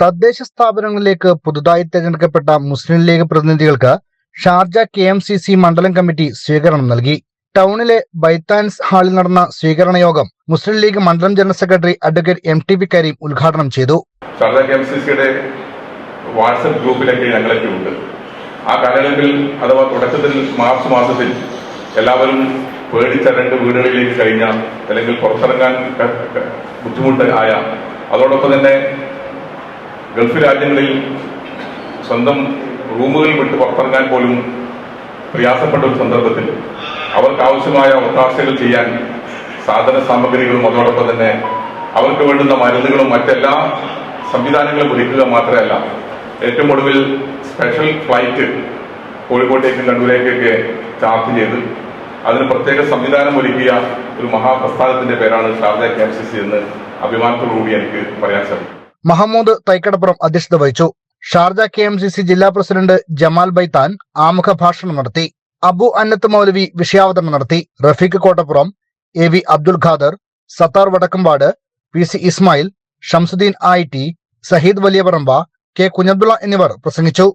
തദ്ദേശ സ്ഥാപനങ്ങളിലേക്ക് പുതുതായി തെരഞ്ഞെടുക്കപ്പെട്ട മുസ്ലിം ലീഗ് പ്രതിനിധികൾക്ക് ഷാർജ KMCC മണ്ഡലം കമ്മിറ്റി സ്വീകരണം നൽകി. ടൗണിലെ ബൈത്താൻസ് ഹാളിൽ നടന്ന സ്വീകരണ യോഗം മുസ്ലിം ലീഗ് മണ്ഡലം general secretary advocate MTP Kareem ഉദ്ഘാടനം ചെയ്തു. ഷാർജ KMCCയുടെ വാട്സ്ആപ്പ് ഗ്രൂപ്പിലൊക്കെ ഞങ്ങളൊക്കെ ഉണ്ട്. ആ കാലയളവിൽ അഥവാ തുടക്കത്തിൽ മാർച്ച് മാസത്തിൽ എല്ലാവരും പേടിച്ചരണ്ട് വീടുകളിലേക്ക് കഴിഞ്ഞ അല്ലെങ്കിൽ പുറത്തിറങ്ങാൻ ബുദ്ധിമുട്ട് ആയ, അതോടൊപ്പം തന്നെ ഗൾഫ് രാജ്യങ്ങളിൽ സ്വന്തം റൂമുകൾ വിട്ട് പുറത്തിറങ്ങാൻ പോലും പ്രയാസപ്പെട്ട ഒരു സന്ദർഭത്തിൽ അവർക്ക് ആവശ്യമായ ഒത്താശകൾ ചെയ്യാൻ സാധന സാമഗ്രികളും അതോടൊപ്പം തന്നെ അവർക്ക് വേണ്ടുന്ന മരുന്നുകളും മറ്റെല്ലാ സംവിധാനങ്ങളും ഒരുക്കുക മാത്രമല്ല, ഏറ്റവും ഒടുവിൽ സ്പെഷ്യൽ ഫ്ലൈറ്റ് കോഴിക്കോട്ടേക്കും കണ്ണൂരേക്കൊക്കെ ചാർട്ട് ചെയ്ത് അതിന് പ്രത്യേക സംവിധാനം ഒരുക്കിയ ഒരു മഹാപ്രസ്ഥാനത്തിന്റെ പേരാണ് ഷാർജ KMCC എന്ന് അഭിമാനത്തോടുകൂടി എനിക്ക് പറയാൻ സാധിക്കും. മഹമ്മൂദ് തൈക്കടപ്പുറം അധ്യക്ഷത വഹിച്ചു. ഷാർജ KMCC ജില്ലാ പ്രസിഡന്റ് ജമാൽ ബൈത്താൻ ആമുഖ ഭാഷണം നടത്തി. അബു അന്നത്ത് മൗലവി വിഷയാവതരണം നടത്തി. Rafeeq Kottappuram, AV Abdul Khader, Sattar Vadakkambad, PC Ismail, Shamsuddin IT, Saheed Valiyaparamba, K Kunhabdulla എന്നിവർ പ്രസംഗിച്ചു.